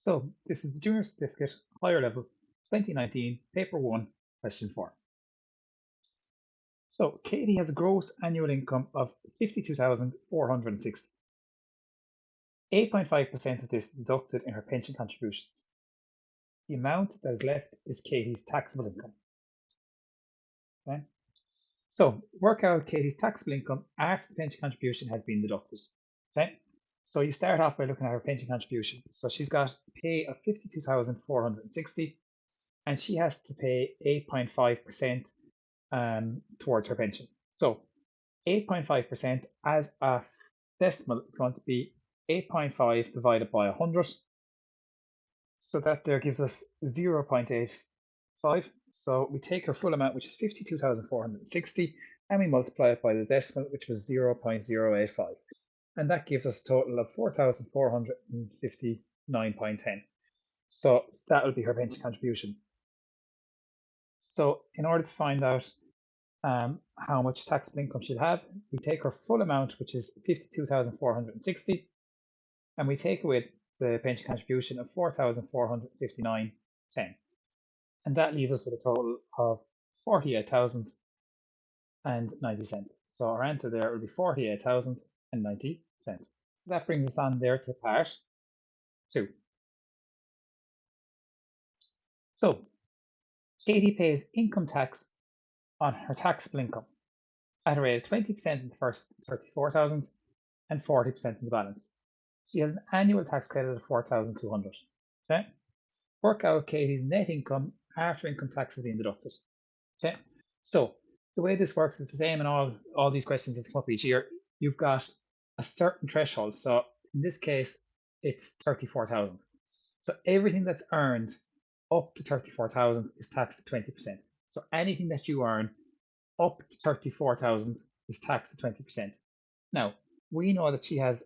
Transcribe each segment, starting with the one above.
So this is the Junior Certificate, Higher Level, 2019, Paper 1, Question 4. So Katie has a gross annual income of 52,460. 8.5% of this deducted in her pension contributions. The amount that is left is Katie's taxable income. Okay? So work out Katie's taxable income after the pension contribution has been deducted. Okay? So you start off by looking at her pension contribution. So she's got a pay of 52,460 and she has to pay 8.5% towards her pension. So 8.5% as a decimal is going to be 8.5 divided by 100. So that there gives us 0.85. So we take her full amount, which is 52,460, and we multiply it by the decimal, which was 0.085. And that gives us a total of 4,459.10. So that will be her pension contribution. So in order to find out how much taxable income she'll have, we take her full amount, which is 52,460, and we take away the pension contribution of 4,459.10. And that leaves us with a total of 48,090. So our answer there will be 48,090. That brings us on there to part 2. So Katie pays income tax on her taxable income at a rate of 20% in the first 34,000 and 40% in the balance. She has an annual tax credit of 4,200. Okay? Work out Katie's net income after income tax has been deducted. Okay? So the way this works is the same in all these questions that come up each year. You've got a certain threshold. So in this case, it's 34,000. So everything that's earned up to 34,000 is taxed at 20%. So anything that you earn up to 34,000 is taxed at 20%. Now, we know that she has,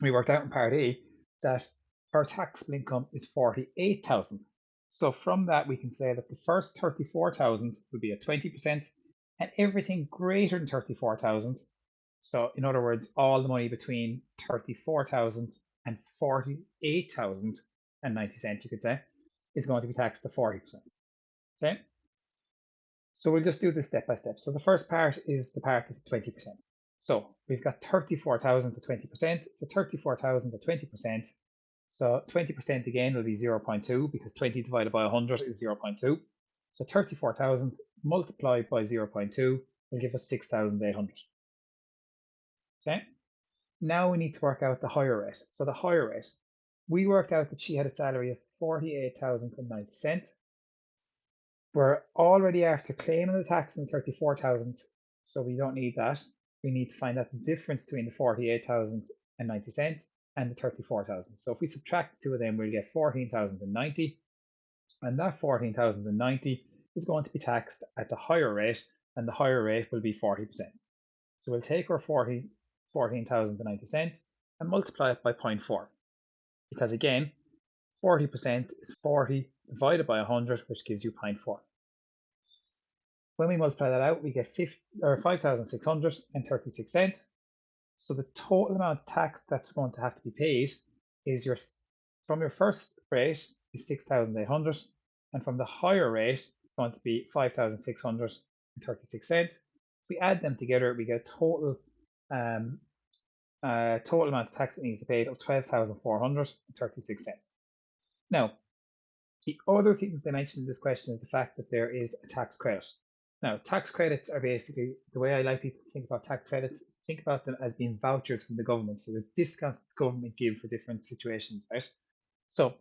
we worked out in part A that her taxable income is 48,000. So from that, we can say that the first 34,000 will be at 20%, and everything greater than 34,000, so in other words, all the money between 34,000 and 48,090, you could say, is going to be taxed to 40%. Okay? So we'll just do this step by step. So the first part is the part that's 20%. So we've got 34,000 to 20%. So 34,000 to 20%. So 20% again will be 0.2 because 20 divided by 100 is 0.2. So 34,000 multiplied by 0.2 will give us 6,800. Okay. Now we need to work out the higher rate. So the higher rate, we worked out that she had a salary of 48,090. We're already after claiming the tax on 34,000, so we don't need that. We need to find out the difference between the 48,090 and the 34,000. So if we subtract the two of them, we'll get 14,090, and that 14,090 is going to be taxed at the higher rate, and the higher rate will be 40%. So we'll take our 14,090 and multiply it by 0.4, because again, 40% is 40 divided by 100, which gives you 0.4. When we multiply that out, we get 5,636 cents. So the total amount of tax that's going to have to be paid is from your first rate is 6,800, and from the higher rate, it's going to be 5,636 cents. If we add them together, we get total amount of tax that needs to be paid of 12,436 cents. Now, the other thing that they mentioned in this question is the fact that there is a tax credit. Now, tax credits are basically, the way I like people to think about tax credits is think about them as being vouchers from the government. So the discounts the government give for different situations, right? So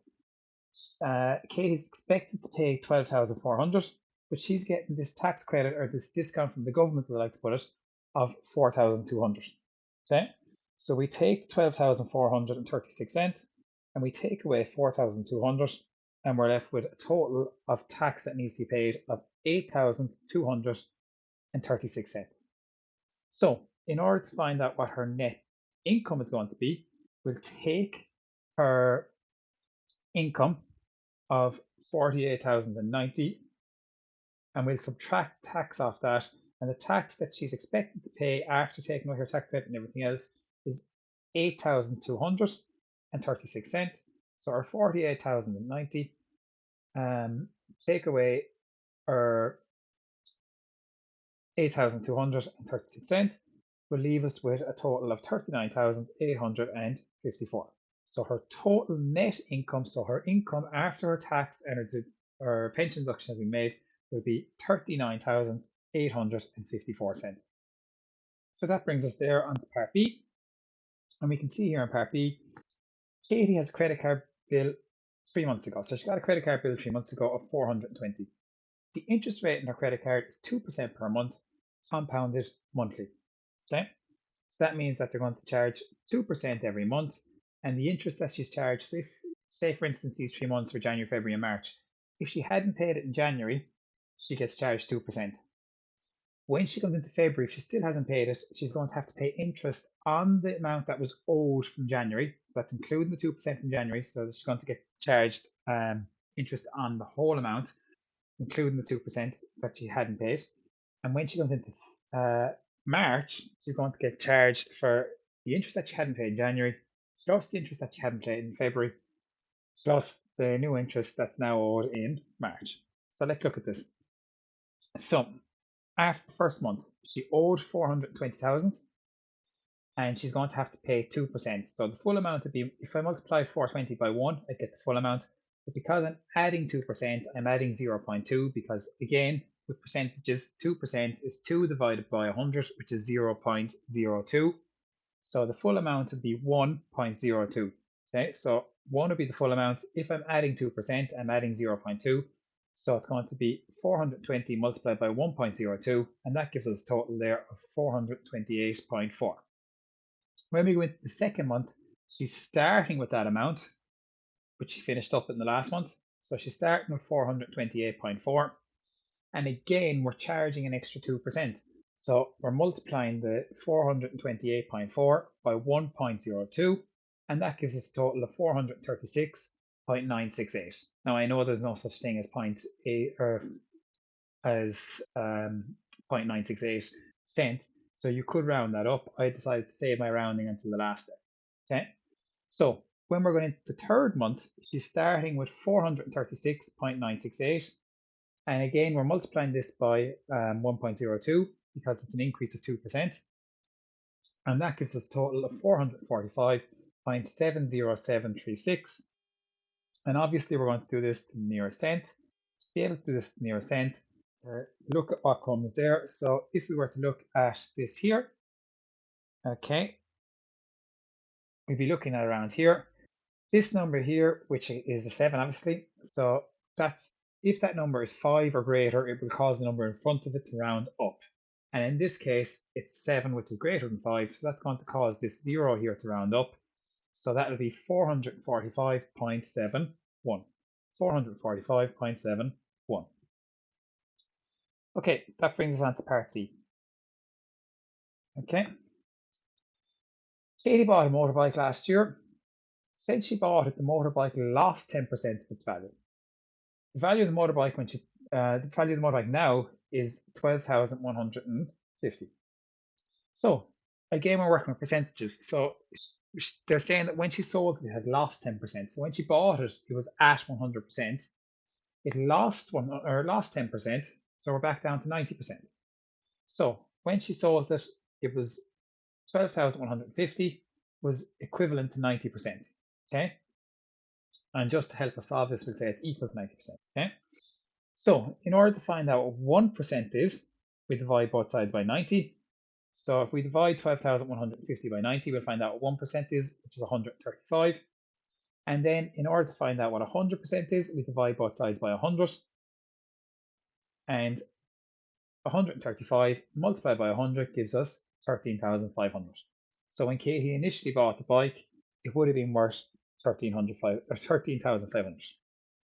Katie's expected to pay 12,400, but she's getting this tax credit or this discount from the government, as I like to put it, of 4,200. Okay, so we take 12,436 cents and we take away 4,200, and we're left with a total of tax that needs to be paid of 8,236 cents. So in order to find out what her net income is going to be, we'll take her income of 48,090 and we'll subtract tax off that, and the tax that she's expected to pay after taking away her tax credit and everything else is 8,236 cents. So our 48,090, take away our 8,236 cents will leave us with a total of 39,854. So her total net income, so her income after her tax and her pension deduction has been made, will be 39,854 cents. So that brings us there onto part B. And we can see here in part B, Katie has a credit card bill 3 months ago. So she got a credit card bill 3 months ago of 420. The interest rate on her credit card is 2% per month, compounded monthly. Okay, so that means that they're going to charge 2% every month, and the interest that she's charged, so if, say for instance, these 3 months were January, February, and March, if she hadn't paid it in January, she gets charged 2%. When she comes into February, if she still hasn't paid it, she's going to have to pay interest on the amount that was owed from January. So that's including the 2% from January. So she's going to get charged interest on the whole amount, including the 2% that she hadn't paid. And when she comes into March, she's going to get charged for the interest that she hadn't paid in January, plus the interest that she hadn't paid in February, plus the new interest that's now owed in March. So let's look at this. So after the first month, she owed 420,000 and she's going to have to pay 2%. So the full amount would be, if I multiply 420 by 1, I'd get the full amount. But because I'm adding 2%, I'm adding 0.2 because, again, with percentages, 2% is 2 divided by 100, which is 0.02. So the full amount would be 1.02. Okay, so 1 would be the full amount. If I'm adding 2%, I'm adding 0.2. So it's going to be 420 multiplied by 1.02, and that gives us a total there of 428.4. When we go into the second month, she's starting with that amount, which she finished up in the last month. So she's starting with 428.4. And again, we're charging an extra 2%. So we're multiplying the 428.4 by 1.02, and that gives us a total of 436.968. Now I know there's no such thing as 0.968 cent, so you could round that up. I decided to save my rounding until the last day. Okay, so when we're going into the third month, she's starting with 436.968. And again, we're multiplying this by 1.02 because it's an increase of 2%. And that gives us a total of 445.70736. And obviously, we're going to do this to the nearest cent. To be able to do this to the nearest cent, look at what comes there. So if we were to look at this here, okay, we'd be looking at around here. This number here, which is a 7, obviously. So that's, if that number is 5 or greater, it will cause the number in front of it to round up. And in this case, it's 7, which is greater than 5. So that's going to cause this 0 here to round up. So that will be 445.71. 445.71. Okay, that brings us on to part C. Okay. Katie bought a motorbike last year. Since she bought it, the motorbike lost 10% of its value. The value of the motorbike now is 12,150. So again, we're working with percentages. So they're saying that when she sold it, it had lost 10%. So when she bought it, it was at 100%. It lost 10%. So we're back down to 90%. So when she sold it, it was 12,150 was equivalent to 90%. Okay. And just to help us solve this, we'll say it's equal to 90%. Okay. So in order to find out what 1% is, we divide both sides by 90. So if we divide 12,150 by 90, we'll find out what 1% is, which is 135. And then in order to find out what 100% is, we divide both sides by 100. And 135 multiplied by 100 gives us 13,500. So when Katie initially bought the bike, it would have been worth 13,500.